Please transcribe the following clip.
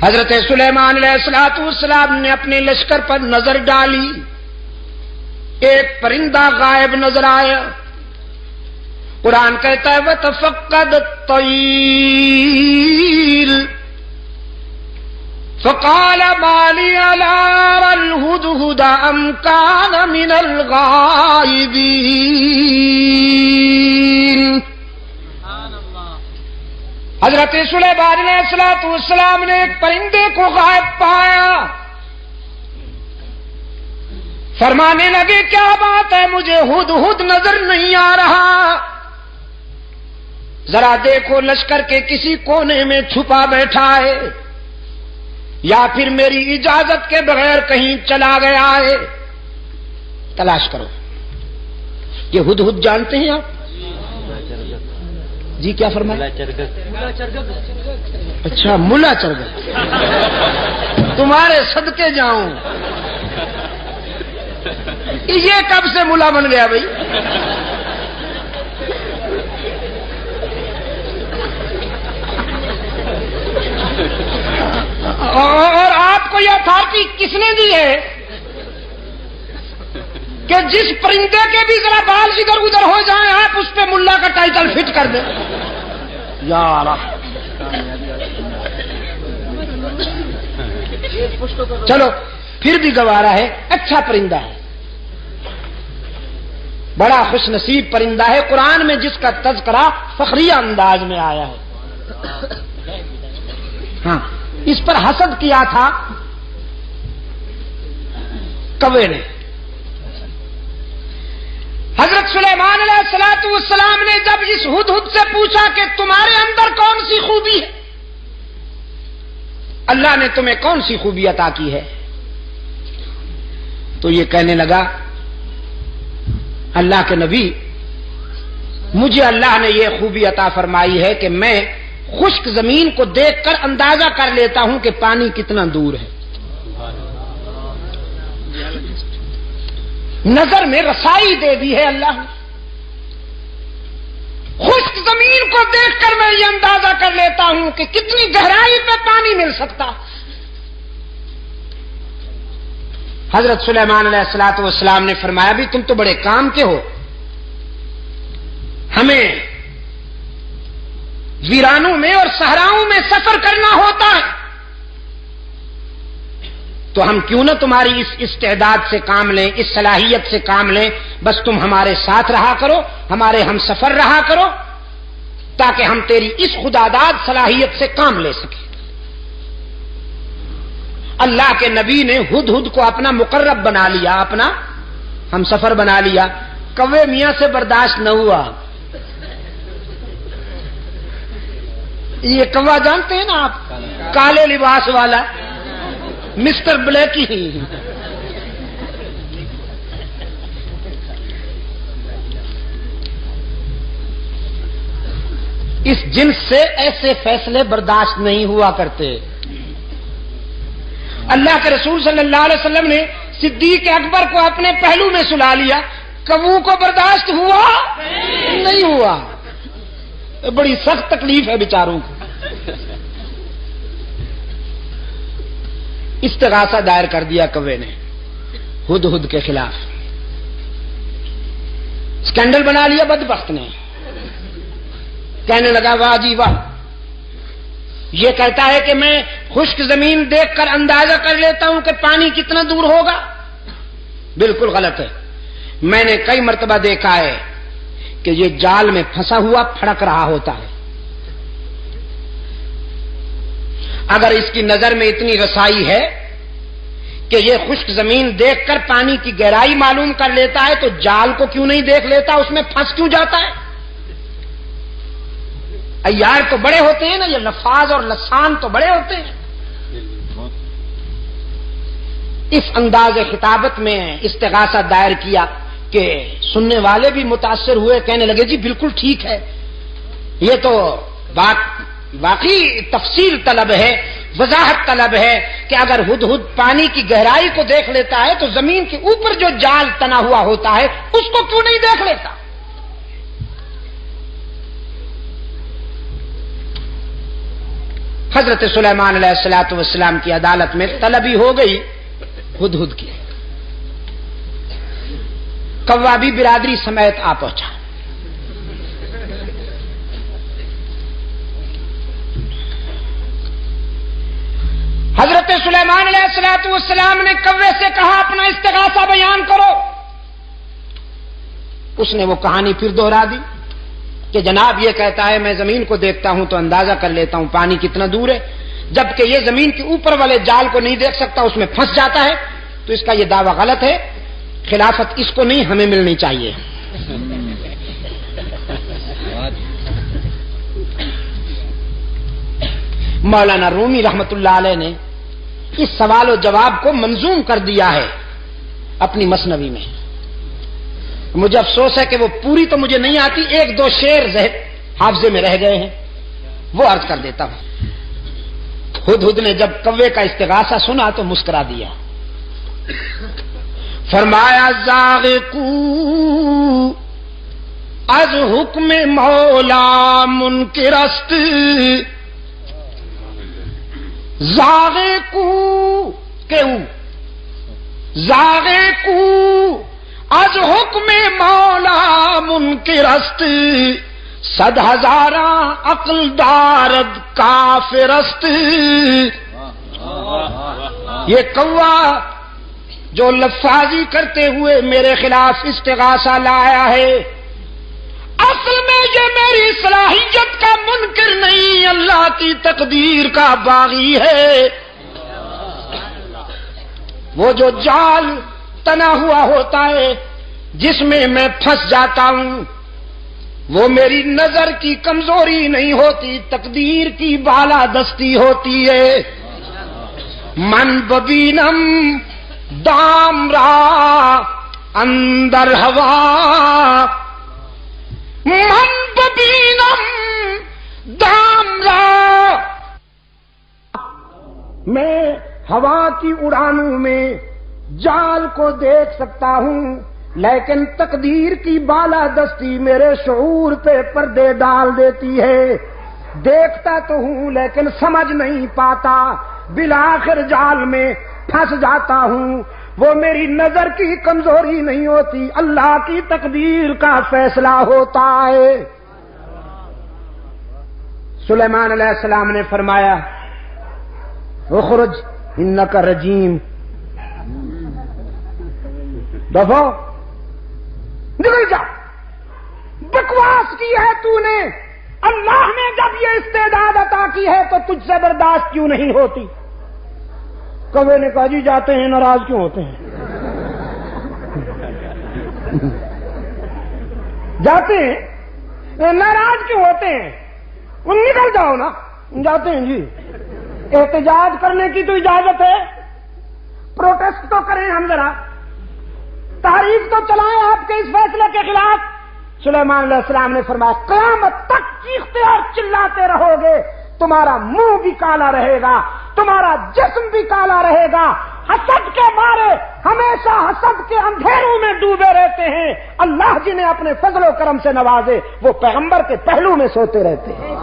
حضرت سلیمان علیہ السلام نے اپنے لشکر پر نظر ڈالی، ایک پرندہ غائب نظر آیا۔ قرآن کہتا ہے وَتَفَقَّدَ الطَّيْرَ فَقَالَ مَا لِيَ لَا أَرَى الْهُدْهُدَ أَمْ كَانَ مِنَ الْغَائِبِينَ۔ حضرت سلیمان علیہ السلام نے ایک پرندے کو غائب پایا، فرمانے لگے کیا بات ہے، مجھے ہدہد نظر نہیں آ رہا، ذرا دیکھو لشکر کے کسی کونے میں چھپا بیٹھا ہے یا پھر میری اجازت کے بغیر کہیں چلا گیا ہے، تلاش کرو۔ یہ ہدہد جانتے ہیں آپ؟ جی کیا فرمایا؟ اچھا ملا چرگا، تمہارے صدقے جاؤں، یہ کب سے ملا بن گیا بھائی؟ اور آپ کو یہ اتھارٹی کس نے دی ہے کہ جس پرندے کے بھی ذرا بال ادھر ادھر ہو جائیں آپ اس پہ ملا کا ٹائٹل فٹ کر دیں؟ یار چلو پھر بھی گوارا ہے، اچھا پرندہ ہے، بڑا خوش نصیب پرندہ ہے، قرآن میں جس کا تذکرہ فخریہ انداز میں آیا ہے۔ ہاں اس پر حسد کیا تھا کوے نے۔ حضرت سلیمان علیہ السلام نے جب اس ہدہد سے پوچھا کہ تمہارے اندر کون سی خوبی ہے، اللہ نے تمہیں کون سی خوبی عطا کی ہے، تو یہ کہنے لگا اللہ کے نبی مجھے اللہ نے یہ خوبی عطا فرمائی ہے کہ میں خشک زمین کو دیکھ کر اندازہ کر لیتا ہوں کہ پانی کتنا دور ہے، نظر میں رسائی دے دی ہے اللہ نے، خشک زمین کو دیکھ کر میں یہ اندازہ کر لیتا ہوں کہ کتنی گہرائی پہ پانی مل سکتا۔ حضرت سلیمان علیہ السلام نے فرمایا بھی تم تو بڑے کام کے ہو، ہمیں ویرانوں میں اور صحراؤں میں سفر کرنا ہوتا ہے، تو ہم کیوں نہ تمہاری اس استعداد سے کام لیں، اس صلاحیت سے کام لیں، بس تم ہمارے ساتھ رہا کرو، ہمارے ہم سفر رہا کرو، تاکہ ہم تیری اس خداداد صلاحیت سے کام لے سکیں۔ اللہ کے نبی نے ہدہد کو اپنا مقرب بنا لیا، اپنا ہم سفر بنا لیا، کوے میاں سے برداشت نہ ہوا۔ یہ کوا جانتے ہیں نا آپ، کالے لباس والا مسٹر بلیکی، اس جنس سے ایسے فیصلے برداشت نہیں ہوا کرتے۔ اللہ کے رسول صلی اللہ علیہ وسلم نے صدیق اکبر کو اپنے پہلو میں سلا لیا، کبو کو برداشت ہوا نہیں ہوا، بڑی سخت تکلیف ہے بیچاروں کو۔ استغاثہ دائر کر دیا کوے نے ہدہد کے خلاف، اسکینڈل بنا لیا بدبخت نے، کہنے لگا واہ جی واہ، یہ کہتا ہے کہ میں خشک زمین دیکھ کر اندازہ کر لیتا ہوں کہ پانی کتنا دور ہوگا، بالکل غلط ہے۔ میں نے کئی مرتبہ دیکھا ہے کہ یہ جال میں پھنسا ہوا پھڑک رہا ہوتا ہے، اگر اس کی نظر میں اتنی رسائی ہے کہ یہ خشک زمین دیکھ کر پانی کی گہرائی معلوم کر لیتا ہے تو جال کو کیوں نہیں دیکھ لیتا، اس میں پھنس کیوں جاتا ہے؟ عیار تو بڑے ہوتے ہیں نا، یہ لفاظ اور لسان تو بڑے ہوتے ہیں۔ اس انداز خطابت میں استغاثہ دائر کیا کہ سننے والے بھی متاثر ہوئے، کہنے لگے جی بالکل ٹھیک ہے، یہ تو واقعی تفصیل طلب ہے، وضاحت طلب ہے کہ اگر ہدہد پانی کی گہرائی کو دیکھ لیتا ہے تو زمین کے اوپر جو جال تنا ہوا ہوتا ہے اس کو کیوں نہیں دیکھ لیتا؟ حضرت سلیمان علیہ الصلوۃ والسلام کی عدالت میں طلبی ہو گئی ہدہد کی. کوا بھی برادری سمیت آ پہنچا. حضرت سلیمان علیہ الصلوۃ والسلام نے کوے سے کہا اپنا استغاثہ بیان کرو. اس نے وہ کہانی پھر دوہرا دی کہ جناب یہ کہتا ہے میں زمین کو دیکھتا ہوں تو اندازہ کر لیتا ہوں پانی کتنا دور ہے، جبکہ یہ زمین کے اوپر والے جال کو نہیں دیکھ سکتا، اس میں پھنس جاتا ہے، تو اس کا یہ دعویٰ غلط ہے، خلافت اس کو نہیں ہمیں ملنی چاہیے. مولانا رومی رحمت اللہ علیہ نے اس سوال و جواب کو منظوم کر دیا ہے اپنی مثنوی میں. مجھے افسوس ہے کہ وہ پوری تو مجھے نہیں آتی، ایک دو شعر حافظے میں رہ گئے ہیں، وہ عرض کر دیتا ہوں. ہدہد نے جب کوے کا استغاثہ سنا تو مسکرا دیا. فرمایا زاغقو از حکم مولا منکرست، زاغقو از حکم مولا منکرست، صد ہزاراں عقل دارد کافرست. یہ کوا جو لفاظی کرتے ہوئے میرے خلاف استغاثہ لایا ہے، اصل میں یہ میری صلاحیت کا منکر نہیں، اللہ کی تقدیر کا باغی ہے. وہ جو جال تنا ہوا ہوتا ہے جس میں میں پھنس جاتا ہوں، وہ میری نظر کی کمزوری نہیں ہوتی، تقدیر کی بالادستی ہوتی ہے. من ببینم دام را اندر ہوا، من ببینم دام را، میں ہوا کی اڑانوں میں جال کو دیکھ سکتا ہوں، لیکن تقدیر کی بالادستی میرے شعور پہ پردے ڈال دیتی ہے. دیکھتا تو ہوں لیکن سمجھ نہیں پاتا، بالآخر جال میں پھنس جاتا ہوں. وہ میری نظر کی کمزوری نہیں ہوتی، اللہ کی تقدیر کا فیصلہ ہوتا ہے. سلیمان علیہ السلام نے فرمایا اخرج انک رجیم، دفعہ نکل جا، بکواس کی ہے تو نے. اللہ نے جب یہ استعداد عطا کی ہے تو تجھ سے برداشت کیوں نہیں ہوتی؟ کوے نے کہا جی جاتے ہیں، ناراض کیوں ہوتے ہیں؟ جاتے ہیں ناراض کیوں ہوتے ہیں؟ وہ نکل جاؤ نا. جاتے ہیں جی، احتجاج کرنے کی تو اجازت ہے، پروٹیسٹ تو کریں ہم، ذرا تحریک تو چلائیں آپ کے اس فیصلے کے خلاف. سلیمان علیہ السلام نے فرمایا قیامت تک چیختے اور چلاتے رہو گے، تمہارا منہ بھی کالا رہے گا، تمہارا جسم بھی کالا رہے گا. حسد کے مارے ہمیشہ حسد کے اندھیروں میں ڈوبے رہتے ہیں. اللہ جنہیں اپنے فضل و کرم سے نوازے وہ پیغمبر کے پہلو میں سوتے رہتے ہیں.